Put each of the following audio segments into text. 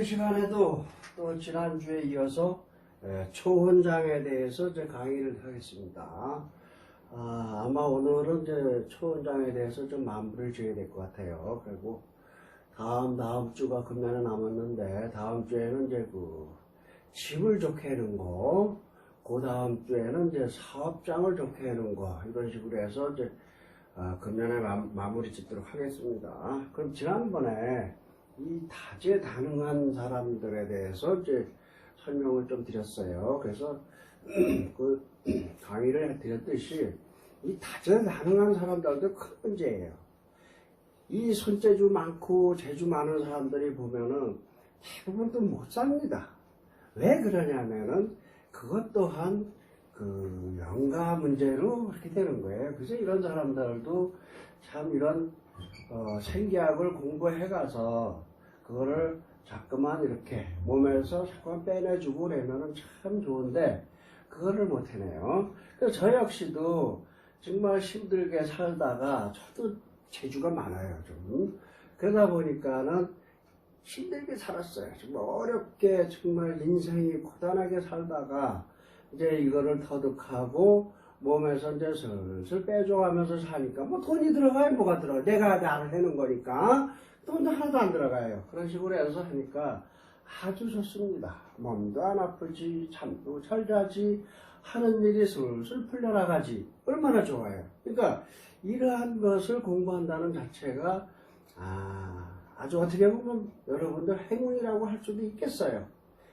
이번 시간에도 또 지난주에 이어서 초혼장에 대해서 이제 강의를 하겠습니다. 아마 오늘은 이제 초혼장에 대해서 좀 마무리를 지어야 될 것 같아요. 그리고 다음 주가 금년에 남았는데 다음 주에는 이제 그 집을 좋게 해놓은 거, 그 다음 주에는 이제 사업장을 좋게 해놓은 거, 이런 식으로 해서 이제 금년에 마무리 짓도록 하겠습니다. 그럼 지난번에 이 다재다능한 사람들에 대해서 이제 설명을 좀 드렸어요. 그래서 그 강의를 드렸듯이 이 다재다능한 사람들도 큰 문제예요. 이 손재주 많고 재주 많은 사람들이 보면은 대부분 또 못 삽니다. 왜 그러냐면은 그것 또한 그 영가 문제로 그렇게 되는 거예요. 그래서 이런 사람들도 참 이런 생기학을 공부해가서 그거를 자꾸만 이렇게 몸에서 자꾸만 빼내주고 그러면은 참 좋은데 그거를 못 해내요. 그래서 저 역시도 정말 힘들게 살다가 저도 재주가 많아요, 좀. 그러다 보니까는 힘들게 살았어요. 정말 어렵게 정말 인생이 고단하게 살다가 이제 이거를 터득하고 몸에서 이제 슬슬 빼줘가면서 사니까 뭐 돈이 들어가요, 뭐가 들어가요. 내가 나를 해는 거니까 돈도 하나도 안 들어가요. 그런 식으로 해서 하니까 아주 좋습니다. 몸도 안 아프지, 잠도 잘 자지, 하는 일이 슬슬 풀려나가지. 얼마나 좋아요. 그러니까 이러한 것을 공부한다는 자체가 아주 어떻게 보면 여러분들 행운이라고 할 수도 있겠어요.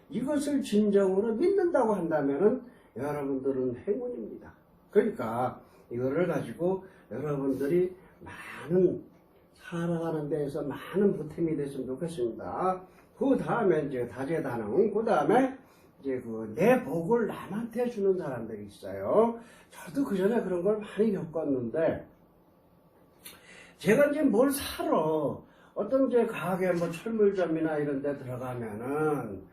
이것을 진정으로 믿는다고 한다면은 여러분들은 행운입니다. 그러니까 이거를 가지고 여러분들이 많은 살아가는 데에서 많은 보탬이 됐으면 좋겠습니다. 그 다음에 이제 다재다능, 그 다음에 이제 그 내 복을 남한테 주는 사람들이 있어요. 저도 그 전에 그런 걸 많이 겪었는데, 제가 이제 뭘 사러 어떤 이제 가게 뭐 철물점이나 이런 데 들어가면은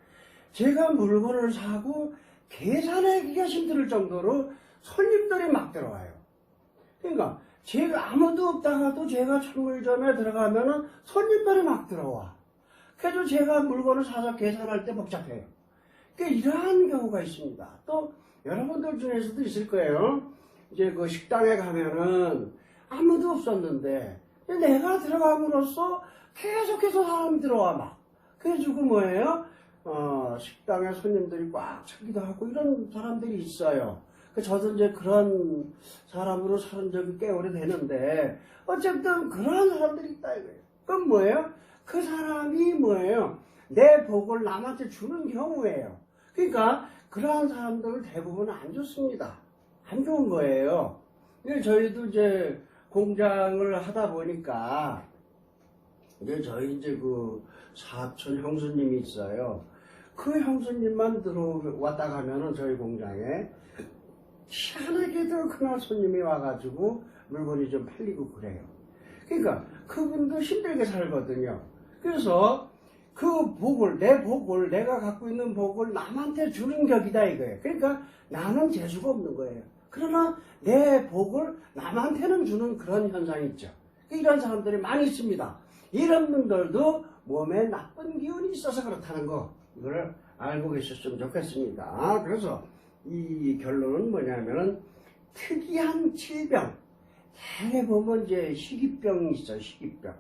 제가 물건을 사고 계산하기가 힘들 정도로 손님들이 막 들어와요. 그러니까 제가 아무도 없다가도 제가 철물점에 들어가면은 손님들이 막 들어와. 그래서 제가 물건을 사서 계산할 때 복잡해요. 그러니까 이러한 경우가 있습니다. 또 여러분들 중에서도 있을 거예요. 이제 그 식당에 가면은 아무도 없었는데 내가 들어감으로써 계속해서 사람이 들어와 막. 그래가지고 뭐예요? 식당에 손님들이 꽉 차기도 하고 이런 사람들이 있어요. 저도 이제 그런 사람으로 사는 적이 꽤 오래되는데 어쨌든 그런 사람들이 있다 이거예요. 그럼 뭐예요? 그 사람이 뭐예요? 내 복을 남한테 주는 경우예요. 그러니까 그러한 사람들은 대부분 안 좋습니다. 안 좋은 거예요. 저희도 이제 공장을 하다 보니까 이제 저희 이제 그 사촌 형수님이 있어요. 그 형수님만 들어왔다 가면은 저희 공장에 희한하게도 그날 손님이 와가지고 물건이 좀 팔리고 그래요. 그러니까 그분도 힘들게 살거든요. 그래서 그 복을, 내 복을, 내가 갖고 있는 복을 남한테 주는 격이다 이거예요. 그러니까 나는 재주가 없는 거예요. 그러나 내 복을 남한테는 주는 그런 현상이 있죠. 이런 사람들이 많이 있습니다. 이런 분들도 몸에 나쁜 기운이 있어서 그렇다는 거, 이걸 알고 계셨으면 좋겠습니다. 그래서 이 결론은 뭐냐면은 특이한 질병, 대개 보면 이제 희귀병이 있어요. 희귀병.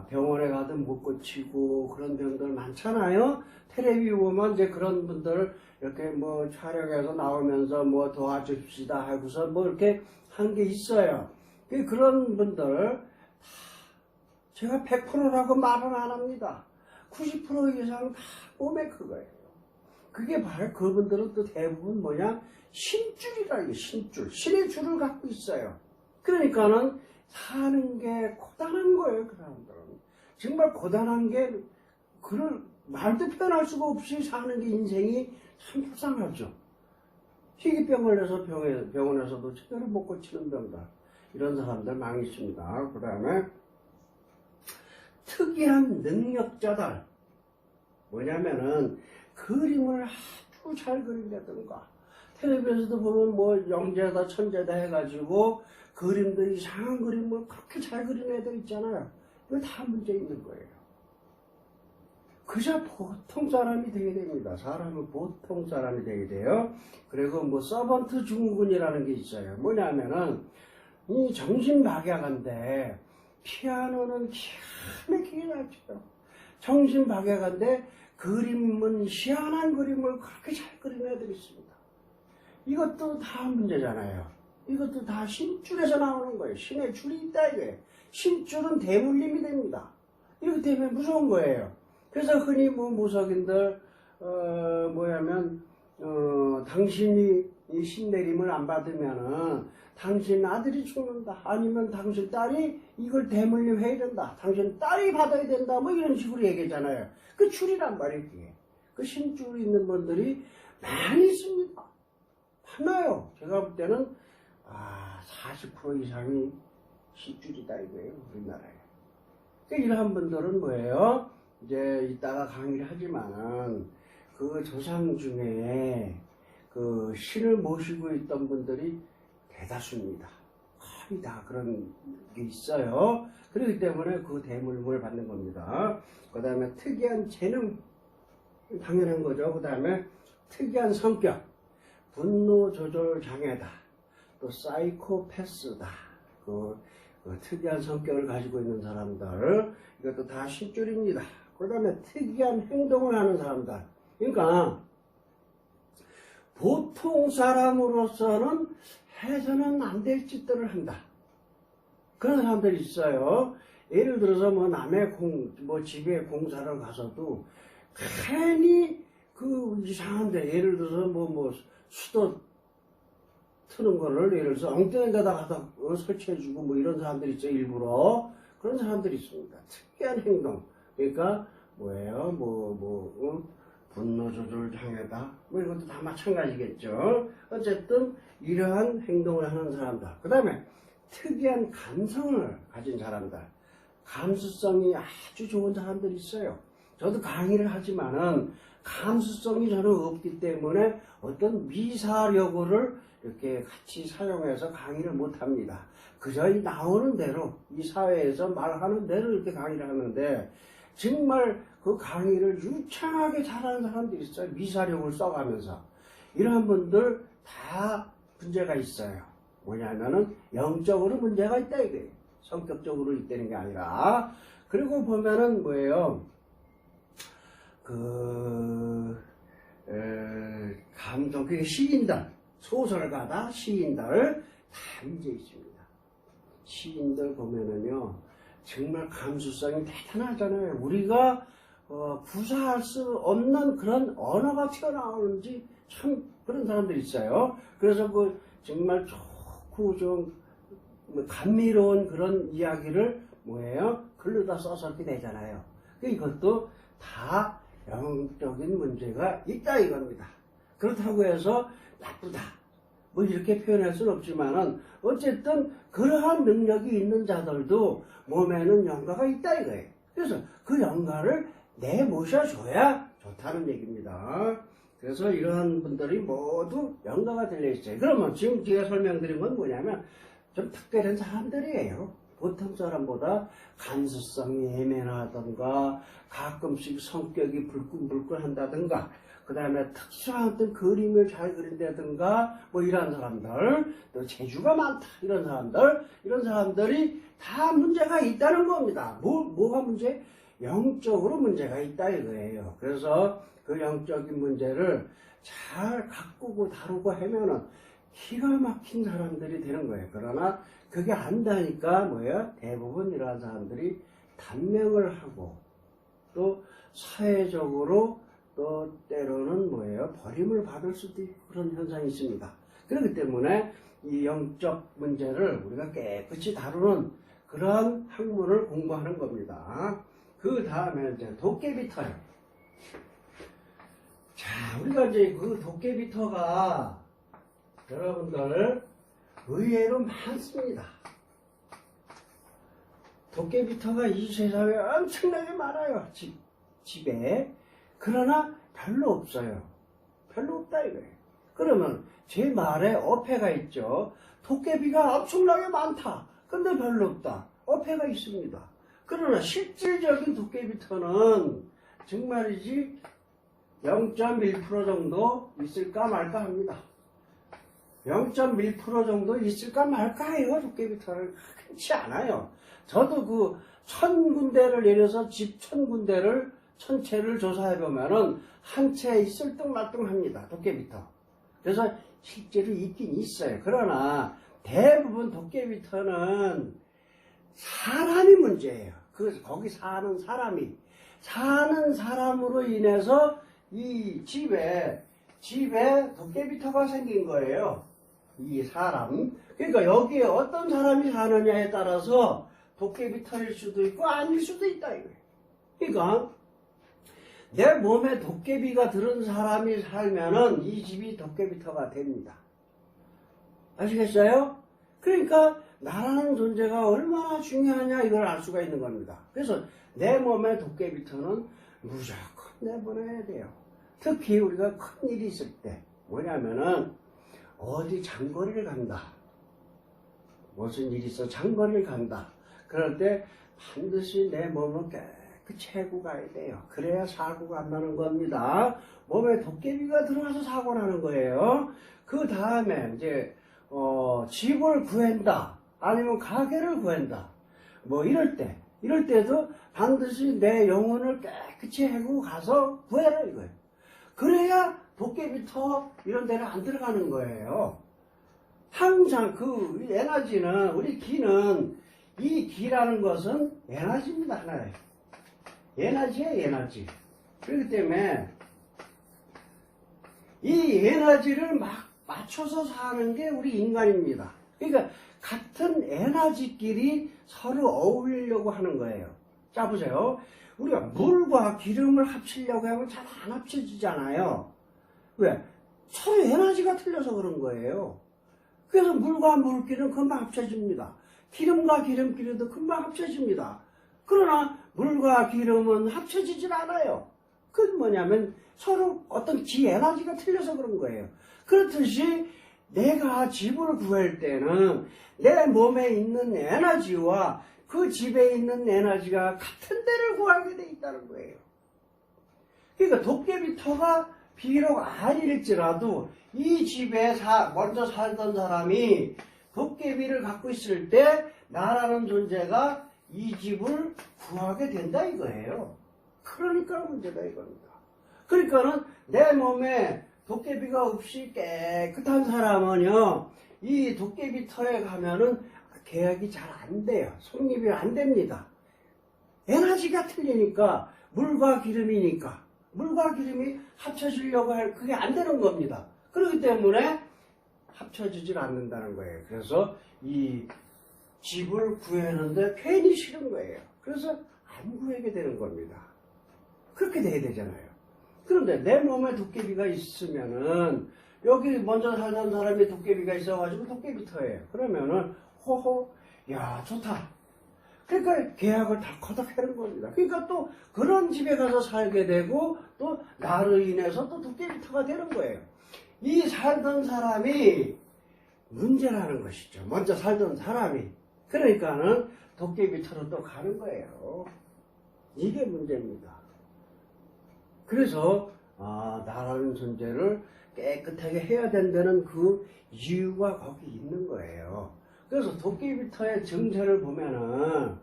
병원에 가도 못 고치고 그런 병들 많잖아요. 텔레비 보면 이제 그런 분들 이렇게 뭐 촬영해서 나오면서 뭐 도와줍시다 하고서 뭐 이렇게 한 게 있어요. 그런 분들 제가 100%라고 말은 안 합니다. 90% 이상 다 몸에 그거예요. 그게 바로 그분들은 또 대부분 뭐냐? 신줄이라 이게 신줄. 신의 줄을 갖고 있어요. 그러니까는 사는 게 고단한 거예요, 그 사람들은. 정말 고단한 게, 그걸 말도 표현할 수가 없이 사는 게 인생이 참 불쌍하죠. 희귀병 걸려서 병원에서도 제대로 못 고치는 병들. 이런 사람들 많이 있습니다. 그 다음에 특이한 능력자들. 뭐냐면은 그림을 아주 잘 그린다든가 텔레비에서도 보면 뭐 영재다 천재다 해가지고 그림도 이상한 그림을 그렇게 잘 그리는 애들 있잖아요. 이거 다 문제 있는 거예요. 그저 보통 사람이 되게 됩니다. 사람은 보통 사람이 되게 돼요. 그리고 뭐 서번트 증후군이라는 게 있어요. 뭐냐면은 이 정신박약한데 피아노는 기가 막히게 잘 쳐요. 정신박약한데 그림은 희한한 그림을 그렇게 잘 그리는 애들이 있습니다. 이것도 다 문제잖아요. 이것도 다 신줄에서 나오는 거예요. 신의 줄이 있다 이거예요. 신줄은 대물림이 됩니다. 이렇기 때문에 무서운 거예요. 그래서 흔히 뭐 무속인들 당신이 이 신내림을 안 받으면은 당신 아들이 죽는다. 아니면 당신 딸이 이걸 대물림 해야 된다. 당신 딸이 받아야 된다. 뭐 이런 식으로 얘기하잖아요. 그 줄이란 말이에요. 그 신줄 있는 분들이 많이 있습니다. 많아요. 제가 볼 때는 40% 이상이 신줄이다 이거예요. 우리나라에. 그러니까 이러한 분들은 뭐예요? 이제 이따가 강의를 하지만은 그 조상 중에 그 신을 모시고 있던 분들이 대다수입니다. 거의 다 그런 게 있어요. 그렇기 때문에 그 대물림을 받는 겁니다. 그 다음에 특이한 재능, 당연한 거죠. 그 다음에 특이한 성격, 분노 조절 장애다. 또 사이코패스다. 그 특이한 성격을 가지고 있는 사람들, 이것도 다 신줄입니다. 그 다음에 특이한 행동을 하는 사람들. 그러니까 보통 사람으로서는 해서는 안 될 짓들을 한다. 그런 사람들이 있어요. 예를 들어서 뭐 남의 집에 공사를 가서도 괜히 그 이상한데, 예를 들어서 수도 트는 거를 예를 들어서 엉뚱한 데다 갖다 설치해주고 뭐 이런 사람들이 있어요. 일부러. 그런 사람들이 있습니다. 특이한 행동. 그러니까 뭐예요? 분노 조절 장애다. 뭐 이것도 다 마찬가지겠죠. 어쨌든 이러한 행동을 하는 사람들. 그 다음에 특이한 감성을 가진 사람들. 감수성이 아주 좋은 사람들이 있어요. 저도 강의를 하지만은 감수성이 저는 없기 때문에 어떤 미사여구를 이렇게 같이 사용해서 강의를 못합니다. 그저 이 나오는 대로 이 사회에서 말하는 대로 이렇게 강의를 하는데, 정말 그 강의를 유창하게 잘하는 사람들이 있어요. 미사력을 써가면서. 이러한 분들 다 문제가 있어요. 뭐냐면은 영적으로 문제가 있다 이거예요. 성격적으로 있다는 게 아니라. 그리고 보면은 뭐예요? 감정, 그게 시인들, 소설가다, 시인들 다 문제 있습니다. 시인들 보면은요, 정말 감수성이 대단하잖아요. 우리가 구사할 수 없는 그런 언어가 튀어나오는지 참 그런 사람들이 있어요. 그래서 정말 좋고 좀 감미로운 그런 이야기를 글로다 써서 이렇게 되잖아요. 이것도 다 영적인 문제가 있다 이겁니다. 그렇다고 해서 나쁘다 뭐 이렇게 표현할 수는 없지만은 어쨌든 그러한 능력이 있는 자들도 몸에는 영가가 있다 이거예요. 그래서 그 영가를 내모셔줘야 좋다는 얘기입니다. 그래서 이러한 분들이 모두 영가가 들려있어요. 그러면 지금 제가 설명드린 건 뭐냐면 좀 특별한 사람들이에요. 보통 사람보다 간수성이 예민하던가 가끔씩 성격이 불끈불끈한다든가 그 다음에 특수한 어떤 그림을 잘 그린다든가 뭐 이런 사람들, 또 재주가 많다 이런 사람들이 다 문제가 있다는 겁니다. 뭐가 문제? 영적으로 문제가 있다 이거예요. 그래서 그 영적인 문제를 잘 가꾸고 다루고 하면은 기가 막힌 사람들이 되는 거예요. 그러나 그게 안 되니까 대부분 이러한 사람들이 단명을 하고 또 사회적으로 또 때로는 버림을 받을 수도 있고 그런 현상이 있습니다. 그렇기 때문에 이 영적 문제를 우리가 깨끗이 다루는 그러한 학문을 공부하는 겁니다. 그 다음에 이제 도깨비터예요. 자, 우리가 이제 그 도깨비터가 여러분들 의외로 많습니다. 도깨비터가 이 세상에 엄청나게 많아요. 집에. 그러나 별로 없어요. 별로 없다 이거예요. 그러면 제 말에 어폐가 있죠. 도깨비가 엄청나게 많다. 근데 별로 없다. 어폐가 있습니다. 그러나 실질적인 도깨비터는 정말이지 0.1% 정도 있을까 말까 합니다. 0.1% 정도 있을까 말까 해요. 도깨비터를 흔치 않아요. 저도 그 1000군데를 내려서 집 1000군데를 전체를 조사해보면은 한 채 있을 뚱말뚱합니다. 도깨비터. 그래서 실제로 있긴 있어요. 그러나 대부분 도깨비터는 사람이 문제예요. 거기 사는 사람으로 인해서 이 집에 도깨비터가 생긴 거예요. 이 사람. 그러니까 여기에 어떤 사람이 사느냐에 따라서 도깨비터일 수도 있고 아닐 수도 있다 이거예요. 그러니까 내 몸에 도깨비가 들은 사람이 살면은 이 집이 도깨비터가 됩니다. 아시겠어요? 그러니까 나라는 존재가 얼마나 중요하냐 이걸 알 수가 있는 겁니다. 그래서 내 몸에 도깨비터는 무조건 내보내야 돼요. 특히 우리가 큰 일이 있을 때 뭐냐면은 어디 장거리를 간다. 무슨 일이 있어 장거리를 간다. 그럴 때 반드시 내 몸을 깨끗이 해고 가야 돼요. 그래야 사고가 안 나는 겁니다. 몸에 도깨비가 들어와서 사고 나는 거예요. 그 다음에 이제 집을 구한다. 아니면 가게를 구한다. 뭐 이럴 때도 반드시 내 영혼을 깨끗이 해고 가서 구해라 이거예요. 그래야 도깨비터 이런 데는 안 들어가는 거예요. 항상 그 에너지는 우리 기는 이 기라는 것은 에너지입니다. 하나예요. 에너지예요. 에너지. 그렇기 때문에 이 에너지를 막 맞춰서 사는 게 우리 인간입니다. 그러니까 같은 에너지끼리 서로 어울리려고 하는 거예요. 자 보세요. 우리가 물과 기름을 합치려고 하면 잘 안 합쳐지잖아요. 왜? 서로 에너지가 틀려서 그런 거예요. 그래서 물과 물끼리는 금방 합쳐집니다. 기름과 기름끼리도 금방 합쳐집니다. 그러나 물과 기름은 합쳐지질 않아요. 그건 뭐냐면 서로 어떤 기 에너지가 틀려서 그런 거예요. 그렇듯이 내가 집을 구할 때는 내 몸에 있는 에너지와 그 집에 있는 에너지가 같은 데를 구하게 돼 있다는 거예요. 그러니까 도깨비터가 비록 아닐지라도 이 집에 먼저 살던 사람이 도깨비를 갖고 있을 때 나라는 존재가 이 집을 구하게 된다 이거예요. 그러니까 문제다 이겁니다. 그러니까는 내 몸에 도깨비가 없이 깨끗한 사람은요, 이 도깨비터에 가면은 계약이 잘 안 돼요. 성립이 안 됩니다. 에너지가 틀리니까 물과 기름이니까 물과 기름이 합쳐지려고 할 그게 안 되는 겁니다. 그렇기 때문에 합쳐지질 않는다는 거예요. 그래서 이 집을 구하는데 괜히 싫은 거예요. 그래서 안 구하게 되는 겁니다. 그렇게 돼야 되잖아요. 그런데 내 몸에 도깨비가 있으면은 여기 먼저 살던 사람이 도깨비가 있어가지고 도깨비터예요. 그러면은 호호 야 좋다. 그러니까 계약을 다 거듭하는 겁니다. 그러니까 또 그런 집에 가서 살게 되고 또 나로 인해서 또 도깨비터가 되는 거예요. 이 살던 사람이 문제라는 것이죠. 먼저 살던 사람이. 그러니까는 도깨비터로 또 가는 거예요. 이게 문제입니다. 그래서 나라는 존재를 깨끗하게 해야 된다는 그 이유가 거기 있는 거예요. 그래서 도깨비터의 정체를 보면은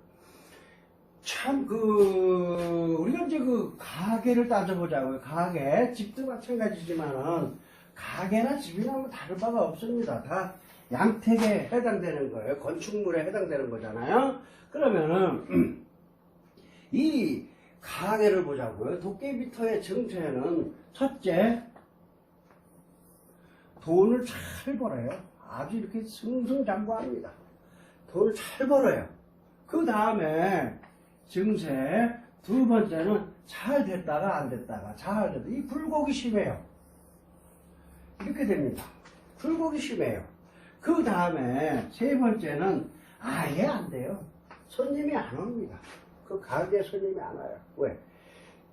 참 우리가 이제 가게를 따져보자고요. 가게, 집도 마찬가지지만은 가게나 집이나 뭐 다를 바가 없습니다. 다 양택에 해당되는 거예요. 건축물에 해당되는 거잖아요. 그러면은 이 가게를 보자고요. 도깨비터의 정체는 첫째, 돈을 잘 벌어요. 아주 이렇게 승승장구합니다. 돈을 잘 벌어요. 그 다음에 증세, 두 번째는 잘 됐다가 안 됐다가 잘 됐다. 이 굴곡이 심해요. 이렇게 됩니다. 굴곡이 심해요. 그 다음에 세 번째는 아예 안 돼요. 손님이 안 옵니다. 그 가게에 손님이 안 와요. 왜?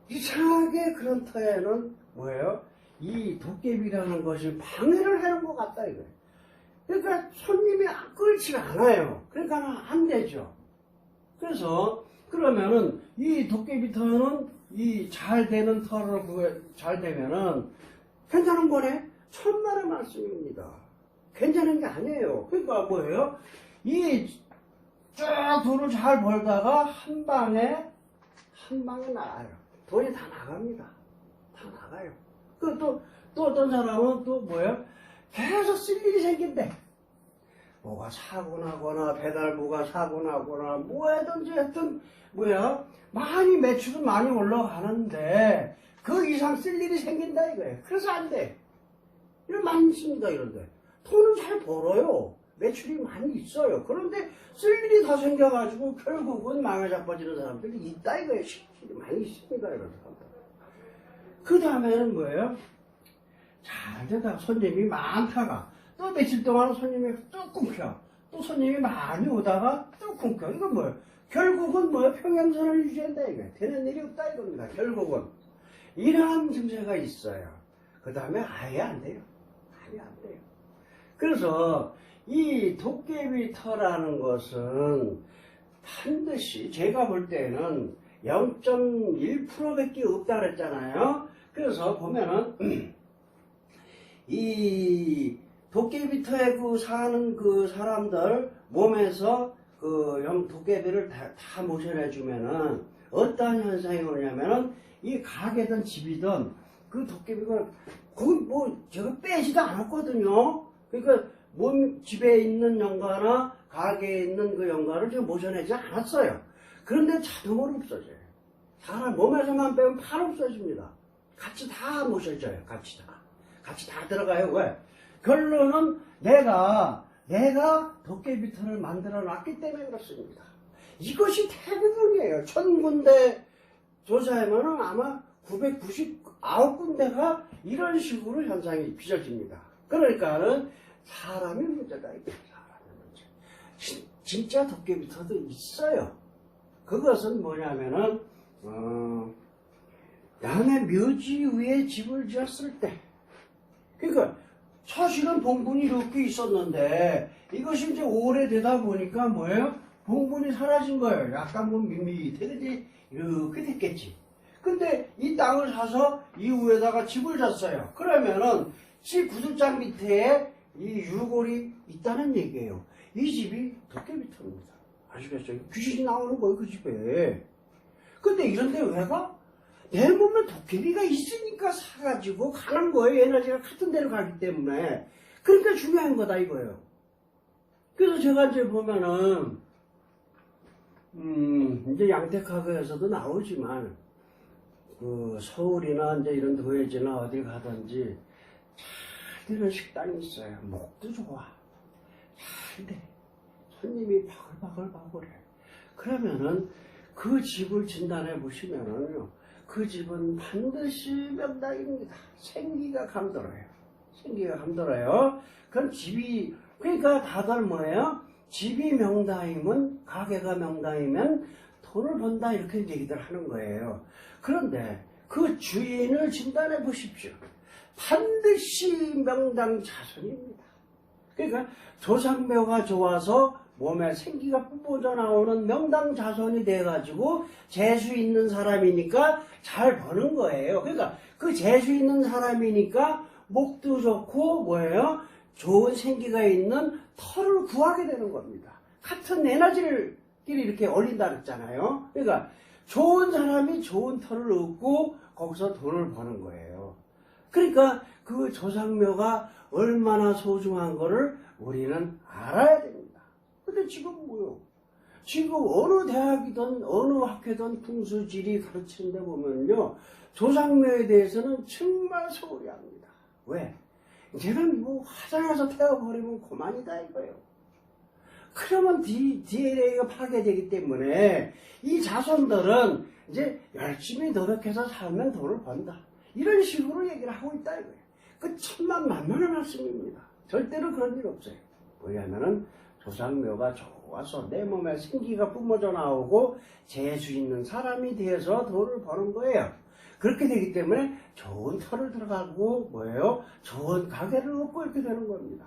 이상하게 그런 터에는 뭐예요? 이 도깨비라는 것이 방해를 하는 것 같다 이거예요. 그러니까 손님이 끌지가 않아요. 그러니까 안 되죠. 그래서 그러면은 이 도깨비터는 이 잘 되는 털을 그거 잘 되면은 괜찮은 거네. 천만의 말씀입니다. 괜찮은 게 아니에요. 그러니까 뭐예요? 이 쭉 돈을 잘 벌다가 한 방에 나가요. 돈이 다 나갑니다. 다 나가요. 그 또 어떤 사람은 또 뭐예요? 계속 쓸 일이 생긴대. 뭐가 사고 나거나 배달부가 사고 나거나 뭐하든지 하여튼 뭐야 많이 매출은 많이 올라가는데 그 이상 쓸 일이 생긴다 이거예요. 그래서 안 돼. 이런 많이 있습니다. 이런데 돈은 잘 벌어요. 매출이 많이 있어요. 그런데 쓸 일이 더 생겨가지고 결국은 망해 자빠지는 사람들이 있다 이거예요. 실질이 많이 있습니다. 이런 사람들. 그 다음에는 뭐예요? 잘 되다가 손님이 많다가 또 며칠 동안 손님이 또 끊겨. 또 손님이 많이 오다가 또 끊겨. 이건 뭐예요? 결국은 뭐예요? 평행선을 유지한다 이거예요. 되는 일이 없다 이겁니다. 결국은. 이러한 증세가 있어요. 그 다음에 아예 안 돼요. 아예 안 돼요. 그래서 이 도깨비 터라는 것은 반드시 제가 볼 때는 0.1%밖에 없다 그랬잖아요. 그래서 보면은 이 도깨비터에 사는 그 사람들 몸에서 도깨비를 다 모셔내주면은 어떠한 현상이 오냐면은 이 가게든 집이든 그 도깨비가 거기 뭐 제가 빼지도 않았거든요. 그러니까 집에 있는 영가나 가게에 있는 그 영가를 제가 모셔내지 않았어요. 그런데 자동으로 없어져요. 사람 몸에서만 빼면 팔 없어집니다. 같이 다 모셔져요. 같이 다 들어가요. 왜? 결론은 내가 도깨비터를 만들어 놨기 때문에 그렇습니다. 이것이 대부분이에요. 1000군데 조사하면은 아마 999군데가 이런 식으로 현상이 빚어집니다. 그러니까는 사람이 문제다. 사람의 문제. 진짜 도깨비터도 있어요. 그것은 뭐냐면은 남의 묘지 위에 집을 지었을 때, 그러니까 사실은 봉분이 이렇게 있었는데 이것이 이제 오래되다 보니까 뭐예요? 봉분이 사라진 거예요. 약간 뭐 밋밋해. 이렇게 됐겠지. 근데 이 땅을 사서 이 위에다가 집을 졌어요. 그러면은 집 구슬장 밑에 이 유골이 있다는 얘기예요. 이 집이 도깨비터입니다. 아시겠죠? 귀신이 나오는 거예요, 그 집에. 근데 이런데 왜 가? 내 몸에 도깨비가 있으니까 사가지고 가는 거예요. 에너지가 같은 데로 가기 때문에. 그러니까 중요한 거다 이거예요. 그래서 제가 이제 보면은 이제 양택학에서도 나오지만 그 서울이나 이제 이런 도회지나 어딜 가든지 잘 되는 식당이 있어요. 목도 좋아. 잘 돼. 손님이 바글바글바글해. 그러면은 그 집을 진단해 보시면은요. 그 집은 반드시 명당입니다. 생기가 감돌아요. 생기가 감돌아요. 그럼 집이, 그러니까 다들 뭐예요? 집이 명당이면, 가게가 명당이면 돈을 번다 이렇게 얘기들 하는 거예요. 그런데 그 주인을 진단해 보십시오. 반드시 명당 자손입니다. 그러니까 조상묘가 좋아서 몸에 생기가 뿜어져 나오는 명당 자손이 돼가지고 재수 있는 사람이니까 잘 버는 거예요. 그러니까 그 재수 있는 사람이니까 목도 좋고 뭐예요? 좋은 생기가 있는 털을 구하게 되는 겁니다. 같은 에너지를 이렇게 올린다 그랬잖아요. 그러니까 좋은 사람이 좋은 털을 얻고 거기서 돈을 버는 거예요. 그러니까 그 조상묘가 얼마나 소중한 거를 우리는 알아야 됩니다. 근데 지금 뭐요? 지금 어느 대학이든 어느 학회든 풍수지리 가르치는 데 보면요. 조상묘에 대해서는 정말 소홀히 합니다. 왜? 쟤는 뭐 화장해서 태워버리면 그만이다 이거예요. 그러면 DNA가 파괴되기 때문에 이 자손들은 이제 열심히 노력해서 살면 돈을 번다. 이런 식으로 얘기를 하고 있다 이거예요. 그 천만만만한 말씀입니다. 절대로 그런 일 없어요. 왜냐하면은 조상묘가 좋아서 내 몸에 생기가 뿜어져 나오고 재수 있는 사람이 되어서 돈을 버는 거예요. 그렇게 되기 때문에 좋은 털을 들어가고 뭐예요? 좋은 가게를 얻고 이렇게 되는 겁니다.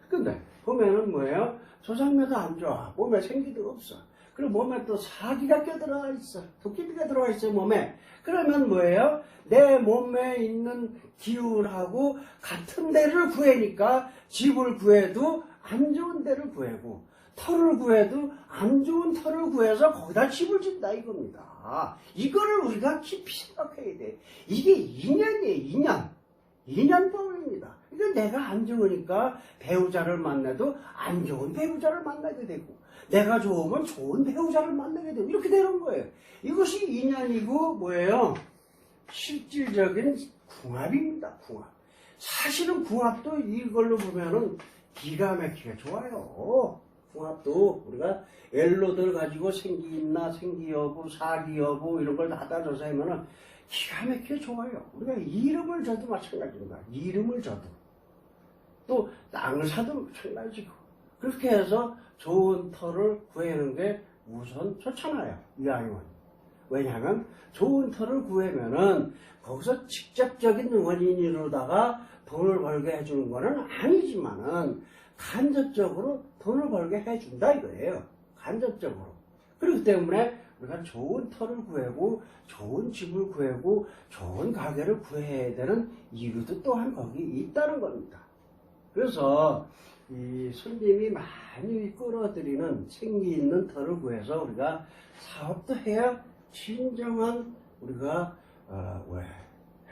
근데 보면은 뭐예요? 조상묘도 안 좋아. 몸에 생기도 없어. 그리고 몸에 또 사기가 껴들어가 있어. 도깨비가 들어가 있어요, 몸에. 그러면 뭐예요? 내 몸에 있는 기운하고 같은 데를 구해니까 집을 구해도 안 좋은 데를 구해고 터를 구해도 안 좋은 터를 구해서 거기다 집을 짓다 이겁니다. 이거를 우리가 깊이 생각해야 돼. 이게 인연이에요, 인연법입니다. 그러니까 내가 안 좋으니까 배우자를 만나도 안 좋은 배우자를 만나게 되고 내가 좋으면 좋은 배우자를 만나게 되고 이렇게 되는 거예요. 이것이 인연이고 뭐예요? 실질적인 궁합입니다. 궁합. 사실은 궁합도 이걸로 보면은 기가 막히게 좋아요. 궁합도 우리가 엘로들 가지고 생기 있나 생기 여부 사기 여부 이런 걸 다 따져서 하면은 기가 막히게 좋아요. 우리가 이름을 줘도 마찬가지입니다. 이름을 줘도 또 땅을 사도 마찬가지고 그렇게 해서 좋은 터를 구하는 게 우선 좋잖아요. 이왕이면. 왜냐하면 좋은 터를 구하면은 거기서 직접적인 원인으로다가 돈을 벌게 해주는 거는 아니지만은 간접적으로 돈을 벌게 해준다 이거예요. 간접적으로. 그렇기 때문에 우리가 좋은 터를 구하고 좋은 집을 구하고 좋은 가게를 구해야 되는 이유도 또한 거기 있다는 겁니다. 그래서 이 손님이 많이 끌어들이는 생기 있는 터를 구해서 우리가 사업도 해야 진정한 우리가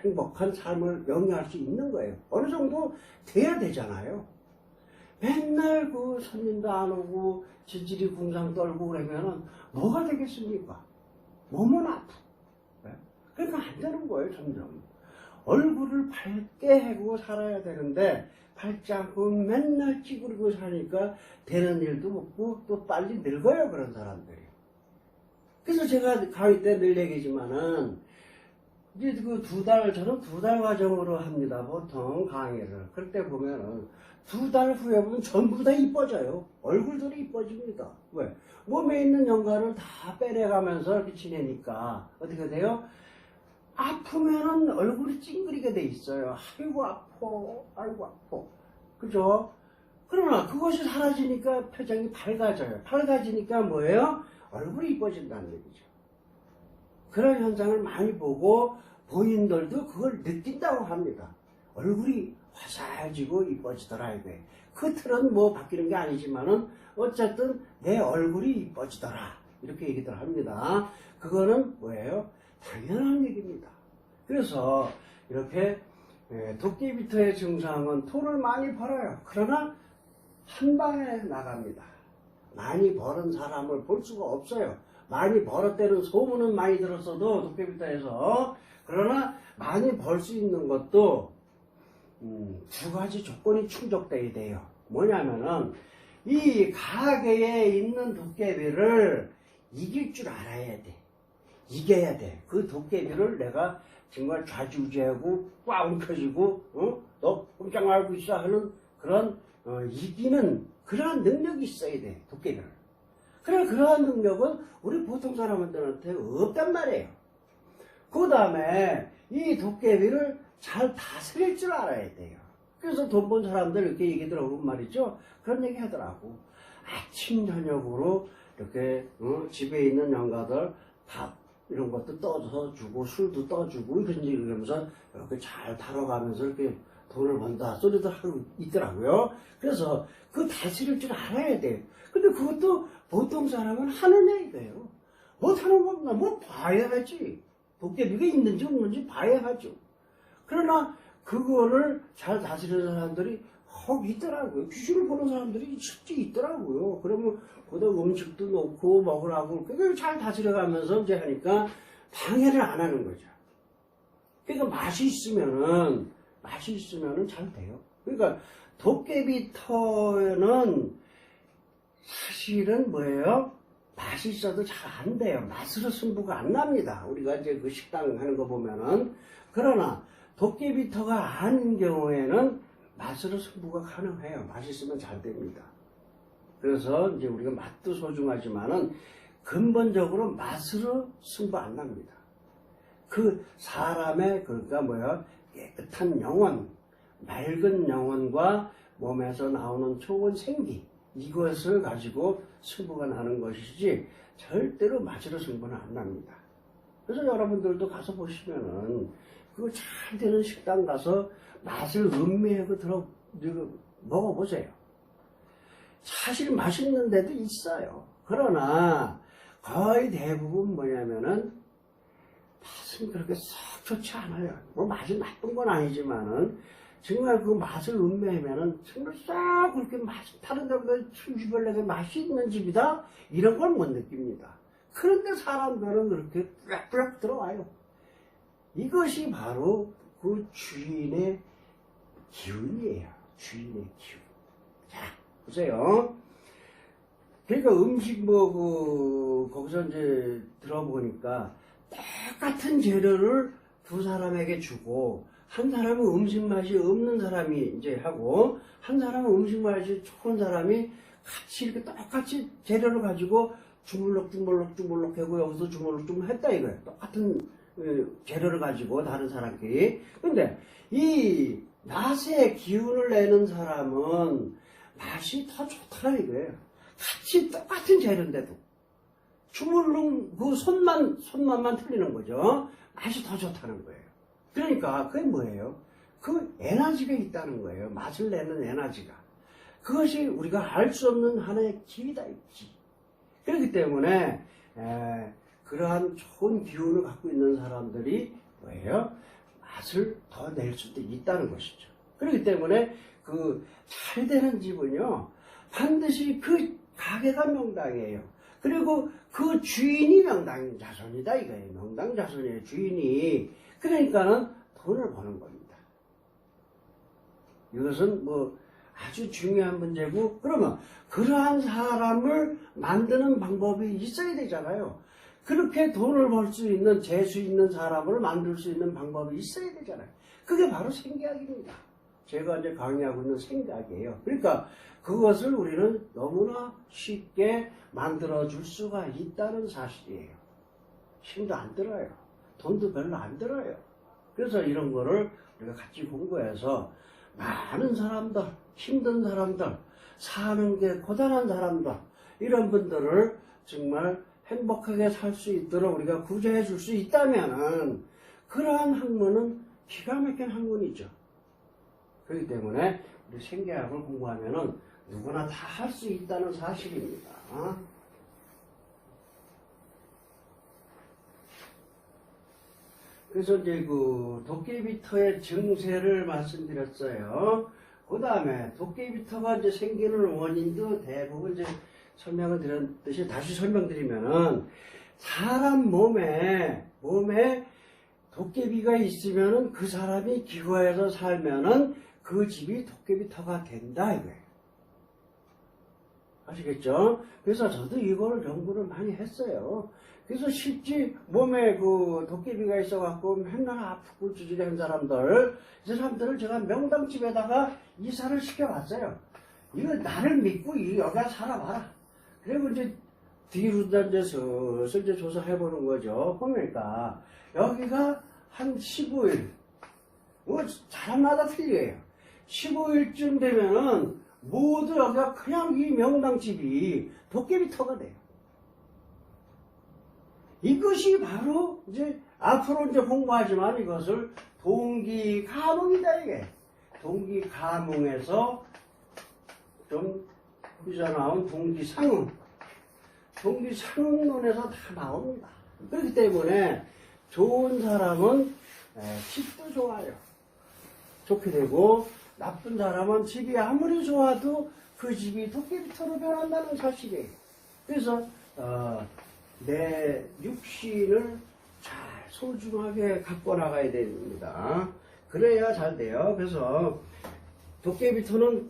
행복한 삶을 영위할 수 있는 거예요. 어느 정도 돼야 되잖아요. 맨날 그 손님도 안 오고 지질이 궁상 떨고 그러면은 뭐가 되겠습니까? 몸은 아프고. 그러니까 안 되는 거예요, 점점. 얼굴을 밝게 하고 살아야 되는데 밝지 않고 맨날 찌그리고 사니까 되는 일도 없고 또 빨리 늙어요, 그런 사람들이. 그래서 제가 강의 때 늘 얘기지만은 이제 그 저는 2달 과정으로 합니다, 보통 강의를. 그럴 때 보면은 2달 후에 보면 전부 다 이뻐져요. 얼굴들이 이뻐집니다. 왜? 몸에 있는 연관을 다 빼내가면서 이렇게 지내니까 어떻게 돼요? 아프면은 얼굴이 찡그리게 돼 있어요. 아이고 아파. 그죠? 그러나 그것이 사라지니까 표정이 밝아져요. 밝아지니까 뭐예요? 얼굴이 이뻐진다는 얘기죠. 그런 현상을 많이 보고 본인들도 그걸 느낀다고 합니다. 얼굴이 화사해지고 이뻐지더라 이거예요. 그 틀은 뭐 바뀌는 게 아니지만은 어쨌든 내 얼굴이 이뻐지더라 이렇게 얘기들 합니다. 그거는 뭐예요? 당연한 얘기입니다. 그래서 이렇게 도깨비터의 증상은 돈을 많이 벌어요. 그러나 한 방에 나갑니다. 많이 버는 사람을 볼 수가 없어요. 많이 벌었다는 소문은 많이 들었어도 도깨비터에서 그러나 많이 벌 수 있는 것도 2가지 조건이 충족돼야 돼요. 뭐냐면은 이 가게에 있는 도깨비를 이길 줄 알아야 돼. 이겨야 돼. 그 도깨비를 내가 정말 좌지우지하고 꽉 움켜쥐고 너 꼼짝 말고 있어 하는 그런 이기는 그러한 능력이 있어야 돼. 도깨비를. 그래 그러한 능력은 우리 보통 사람들한테 없단 말이에요. 그 다음에 이 도깨비를 잘 다스릴 줄 알아야 돼요. 그래서 돈 번 사람들 이렇게 얘기 들어보면 말이죠. 그런 얘기 하더라고. 아침 저녁으로 이렇게 집에 있는 영가들 밥 이런 것도 떠서 주고 술도 떠주고 이러면서 이렇게 잘 다뤄가면서 이렇게 돈을 번다 소리들 하고 있더라고요. 그래서 그 다스릴 줄 알아야 돼요. 근데 그것도 보통 사람은 하는 얘기예요. 못하는 겁니다. 뭐 봐야 하지. 도깨비가 있는지 없는지 봐야 하죠. 그러나 그거를 잘 다스리는 사람들이 있더라고요. 귀신을 보는 사람들이 실제 있더라고요. 그러면 거기다 음식도 놓고 먹으라고 그걸 잘 다스려가면서 이제 하니까 방해를 안 하는 거죠. 그러니까 맛이 있으면은 잘 돼요. 그러니까 도깨비터는 사실은 뭐예요? 맛이 있어도 잘 안 돼요. 맛으로 승부가 안 납니다. 우리가 이제 그 식당 하는 거 보면은. 그러나 도깨비터가 아닌 경우에는 맛으로 승부가 가능해요. 맛있으면 잘 됩니다. 그래서 이제 우리가 맛도 소중하지만은 근본적으로 맛으로 승부 안 납니다. 그 사람의 그러니까 깨끗한 영혼, 맑은 영혼과 몸에서 나오는 좋은 생기 이것을 가지고 승부가 나는 것이지 절대로 맛으로 승부는 안 납니다. 그래서 여러분들도 가서 보시면은 그거 잘 되는 식당 가서 맛을 음미하고 먹어보세요. 사실 맛있는 데도 있어요. 그러나 거의 대부분 뭐냐면은 맛은 그렇게 썩 좋지 않아요. 뭐 맛이 나쁜 건 아니지만은 정말 그 맛을 음미하면은 정말 싹 그렇게 다른 데보다 수십벌레게 맛이 있는 집이다 이런 걸 못 느낍니다. 그런데 사람들은 그렇게 뿌락뿌락 들어와요. 이것이 바로 그 주인의 기운이에요. 주인의 기운. 자, 보세요. 그러니까 음식 거기서 이제 들어보니까 똑같은 재료를 두 사람에게 주고, 한 사람은 음식 맛이 없는 사람이 이제 하고, 한 사람은 음식 맛이 좋은 사람이 같이 이렇게 똑같이 재료를 가지고 주물럭 하고 여기서 주물럭 했다 이거예요. 똑같은 재료를 가지고 다른 사람끼리. 근데 이 맛의 기운을 내는 사람은 맛이 더 좋더라 이거예요. 같이 똑같은 재료인데도 주물럭 그 손맛만 틀리는 거죠. 맛이 더 좋다는 거예요. 그러니까 그게 뭐예요? 그 에너지가 있다는 거예요. 맛을 내는 에너지가. 그것이 우리가 알 수 없는 하나의 길이다 기. 그렇기 때문에 그러한 좋은 기운을 갖고 있는 사람들이 뭐예요? 맛을 더 낼 수도 있다는 것이죠. 그렇기 때문에 그 잘 되는 집은요 반드시 그 가게가 명당이에요. 그리고 그 주인이 명당 자손이다 이거예요. 명당 자손이에요. 주인이. 그러니까는 돈을 버는 겁니다. 이것은 뭐 아주 중요한 문제고, 그러면 그러한 사람을 만드는 방법이 있어야 되잖아요. 그렇게 돈을 벌 수 있는 재수 있는 사람을 만들 수 있는 방법이 있어야 되잖아요. 그게 바로 생계학입니다. 제가 이제 강의하고 있는 생계학이에요. 그러니까 그것을 우리는 너무나 쉽게 만들어 줄 수가 있다는 사실이에요. 힘도 안 들어요. 돈도 별로 안 들어요. 그래서 이런 거를 우리가 같이 공부해서 많은 사람들, 힘든 사람들, 사는 게 고단한 사람들, 이런 분들을 정말 행복하게 살 수 있도록 우리가 구제해 줄 수 있다면은 그러한 학문은 기가 막힌 학문이죠. 그렇기 때문에 우리 생계학을 공부하면은 누구나 다 할 수 있다는 사실입니다. 그래서 이제 그 도깨비터의 증세를 말씀드렸어요. 그 다음에 도깨비터가 이제 생기는 원인도 대부분 이제 설명을 드렸듯이 다시 설명드리면은 사람 몸에 도깨비가 있으면은 그 사람이 기거해서 살면은 그 집이 도깨비터가 된다 이거예요. 아시겠죠? 그래서 저도 이거를 연구를 많이 했어요. 그래서 실제 몸에 그 도깨비가 있어갖고 맨날 아프고 주저리한 사람들, 이 사람들을 제가 명당집에다가 이사를 시켜봤어요. 이거 나를 믿고 여기가 살아봐라. 그리고 이제 뒤로 이제 슬슬 이제 조사해보는 거죠. 보니까 여기가 한 15일, 뭐 사람마다 틀려요. 15일쯤 되면은 모두 여기가 그냥 이 명당집이 도깨비터가 돼요. 이것이 바로 이제 앞으로 이제 공부하지만 이것을 동기가몽이다 이게. 동기가몽에서 좀 삐져나온 동기상응. 동기상응론에서 다 나옵니다. 그렇기 때문에 좋은 사람은 집도 좋아요. 좋게 되고, 나쁜 사람은 집이 아무리 좋아도 그 집이 도깨비터로 변한다는 사실이에요. 그래서 내 육신을 잘 소중하게 갖고 나가야 됩니다. 그래야 잘 돼요. 그래서 도깨비터는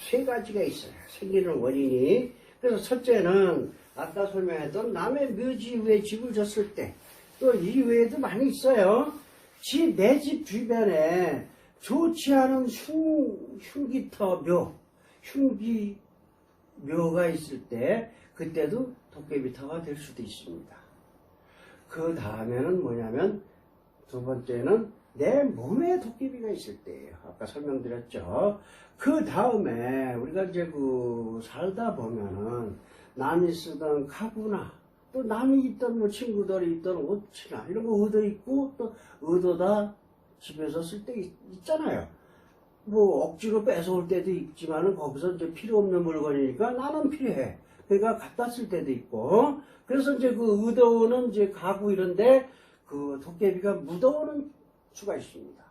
세 가지가 있어요. 생기는 원인이. 그래서 첫째는 아까 설명했던 남의 묘지 위에 집을 졌을 때, 또 이 외에도 많이 있어요. 내 집 주변에 좋지 않은 흉기터 묘가 있을 때 그때도 도깨비터가 될 수도 있습니다. 그 다음에는 뭐냐면 두 번째는 내 몸에 도깨비가 있을 때예요. 아까 설명드렸죠. 그 다음에 우리가 이제 살다 보면은 남이 쓰던 가구나 또 남이 있던 뭐 친구들이 있던 옷이나 이런 거 얻어 입고 또 얻어다 집에서 쓸 때 있잖아요. 뭐 억지로 뺏어올 때도 있지만은 거기서 이제 필요 없는 물건이니까 나는 필요해. 그러니까 갖다 쓸 때도 있고. 그래서 이제 얻어오는 이제 가구 이런데 도깨비가 묻어오는 수가 있습니다.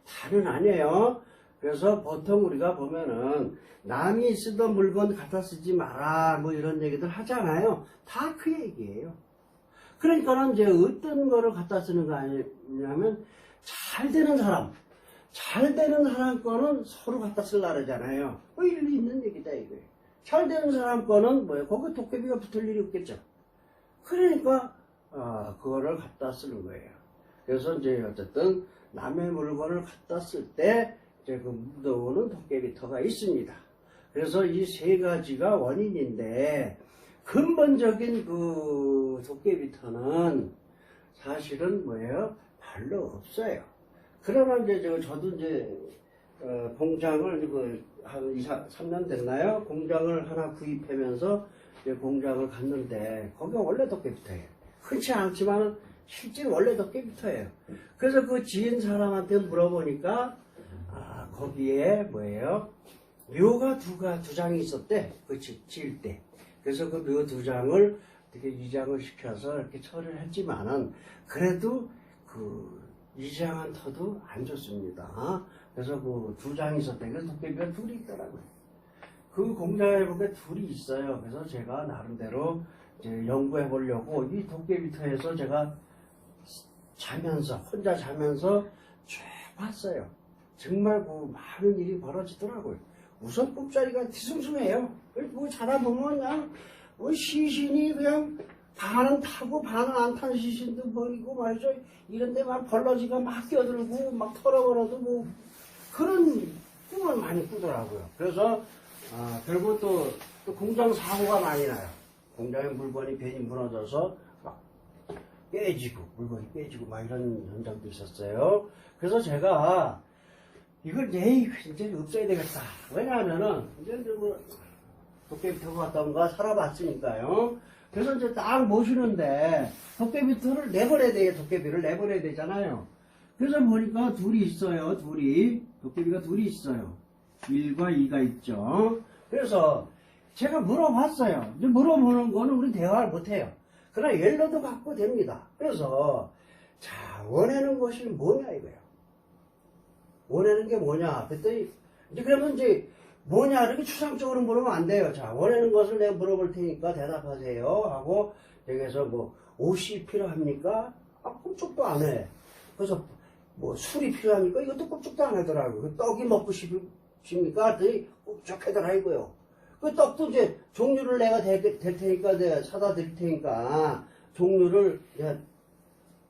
다는 아니에요. 그래서 보통 우리가 보면은 남이 쓰던 물건 갖다 쓰지 마라 뭐 이런 얘기들 하잖아요. 다 그 얘기예요. 그러니까는 이제 어떤 거를 갖다 쓰는 거 아니냐면 잘 되는 사람 거는 서로 갖다 쓰려고 그러잖아요. 뭐 일리 있는 얘기다 이거예요. 잘 되는 사람 거는 뭐예요? 거기 도깨비가 붙을 일이 없겠죠. 그러니까 그거를 갖다 쓰는 거예요. 그래서 이제 어쨌든 남의 물건을 갖다 쓸 때 이제 묻어오는 도깨비터가 있습니다. 그래서 이 세 가지가 원인인데 근본적인 도깨비터는 사실은 뭐예요? 별로 없어요. 그러나 이제 저도 이제 공장을 한 3년 됐나요? 공장을 하나 구입하면서 이제 공장을 갔는데 거기가 원래 도깨비터예요. 흔치 않지만 실제 원래 도깨비터예요. 그래서 그 지은 사람한테 물어보니까 거기에 뭐예요? 묘가 두 장이 있었대. 그 지을 때. 그래서 그 묘 2장을 어떻게 이장을 시켜서 이렇게 처리를 했지만은 그래도 이장한 터도 안 좋습니다. 그래서 2장이 있었대. 그래서 도깨비가 2이 있더라고요. 그 공장에 보니까 2이 있어요. 그래서 제가 나름대로 이제 연구해 보려고 이 도깨비터에서 제가 혼자 자면서 쭉 봤어요. 정말 많은 일이 벌어지더라고요. 우선 꿈자리가 뒤숭숭해요. 자다 보면 그냥 시신이 그냥 반은 타고 반은 안 탄 시신도 버리고 말이죠. 이런데 막 벌러지가 막 끼어들고 막 털어버려도 그런 꿈을 많이 꾸더라고요. 그래서 결국 또 공장 사고가 많이 나요. 공장에 물건이 괜히 무너져서 막 물건이 깨지고 막 이런 현상도 있었어요. 그래서 제가 이걸 이제 없애야 되겠다. 왜냐하면은 이제 도깨비터가 어떤가 살아봤으니까요. 그래서 이제 딱 모시는데 도깨비터를 내버려야 돼요. 도깨비를 내버려야 되잖아요. 그래서 보니까 2이 있어요. 도깨비가 2이 있어요. 1과 2가 있죠. 그래서 제가 물어봤어요. 이제 물어보는 거는 우리 대화를 못해요. 그러나 연락도 받고 됩니다. 그래서 원하는 것이 뭐냐 이거예요. 원하는 게 뭐냐 그랬더니 그러면 뭐냐 이렇게 추상적으로 물으면 안 돼요. 원하는 것을 내가 물어볼 테니까 대답하세요 하고 여기서 옷이 필요합니까? 꿈쩍도 안 해. 그래서 술이 필요합니까? 이것도 꿈쩍도 안 하더라고요. 떡이 먹고 싶습니까? 그랬더니 꿈쩍 하더라 이거요. 그 떡도 이제 종류를 내가 될 테니까 내가 사다 드릴 테니까 종류를 내가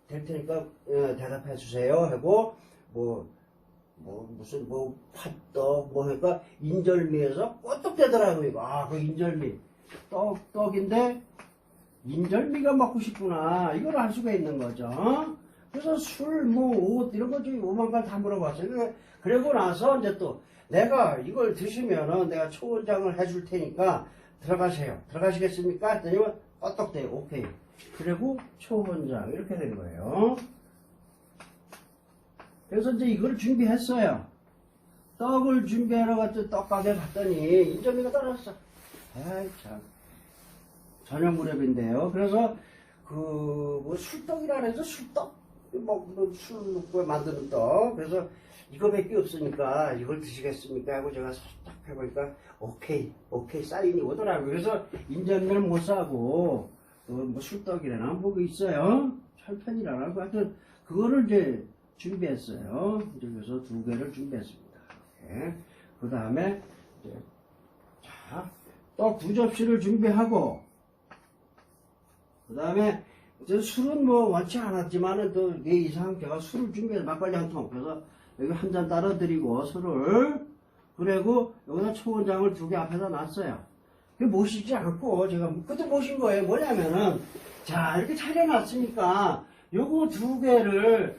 될 테니까 대답해 주세요 하고 무슨 팥떡 하니까 인절미에서 껐떡 되더라고요. 그 인절미 떡인데 인절미가 먹고 싶구나 이걸 알 수가 있는 거죠. 그래서 술 옷 이런 거 좀 5만 가지 다 물어봤어요. 그러고 나서 이제 또 내가 이걸 드시면은 내가 초원장을 해줄 테니까 들어가시겠습니까? 했더니 껐떡 돼요. 오케이. 그리고 초원장 이렇게 된 거예요. 그래서 이제 이걸 준비했어요. 떡을 준비하러 갔더니 떡가게 갔더니 인절미가 떨어졌어. 아이 참. 저녁 무렵인데요. 그래서 술떡이라 그래서 술떡? 술 넣고 만드는 떡. 그래서 이거밖에 없으니까 이걸 드시겠습니까? 하고 제가 살짝 해보니까 오케이 사인이 오더라고요. 그래서 인절미를 못 사고 술떡이라나 있어요. 철편이라나 하여튼 그거를 이제 준비했어요. 그래서 2개를 준비했습니다. 그 다음에 떡 2접시를 준비하고 그 다음에 이제 술은 원치 않았지만은 또 4 이상 제가 술을 준비해서 막걸리 한 통. 그래서 여기 한 잔 따라 드리고 술을 그리고 여기다 초원장을 2개 앞에다 놨어요. 모시지 않고 제가 그때 모신 거예요. 뭐냐면은 이렇게 차려놨으니까 요거 2개를 다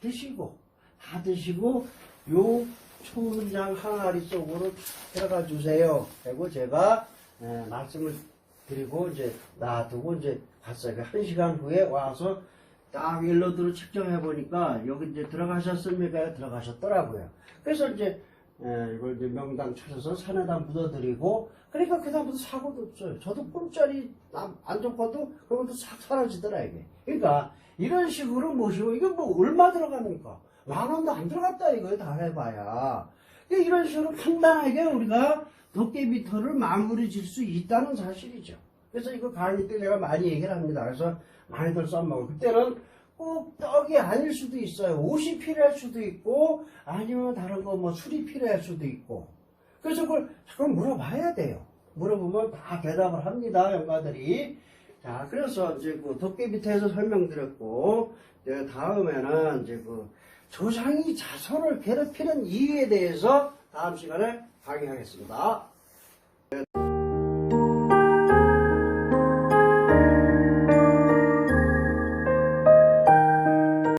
드시고 다 드시고 요 초훈장 항아리 속으로 들어가 주세요. 그리고 제가 말씀을 드리고 이제 놔두고 이제 갔어요. 1시간 후에 와서 딱 일로드로 측정해 보니까 여기 이제 들어가셨습니까? 들어가셨더라고요. 그래서 이제 이걸 이제 명당 찾아서 산에다 묻어드리고, 그러니까 그다음부터 사고도 없어요. 저도 꿀자리 안 좋고도 그것도 싹 사라지더라 이게. 그러니까 이런 식으로 모시고, 이거 뭐 얼마 들어갑니까? 10,000원도 안 들어갔다 이거예요. 다 해봐야. 이런 식으로 간단하게 우리가 도깨비터를 마무리 질 수 있다는 사실이죠. 그래서 이거 강의 때 제가 많이 얘기를 합니다. 그래서 많이들 써먹어요. 그때는 꼭 떡이 아닐 수도 있어요. 옷이 필요할 수도 있고, 아니면 다른 거 뭐 술이 필요할 수도 있고. 그래서 그걸 자꾸 물어봐야 돼요. 물어보면 다 대답을 합니다. 연가들이. 자, 그래서 이제 그 도깨비터에서 설명드렸고, 이제 다음에는 이제 그 조상이 자손을 괴롭히는 이유에 대해서 다음 시간에 강의하겠습니다.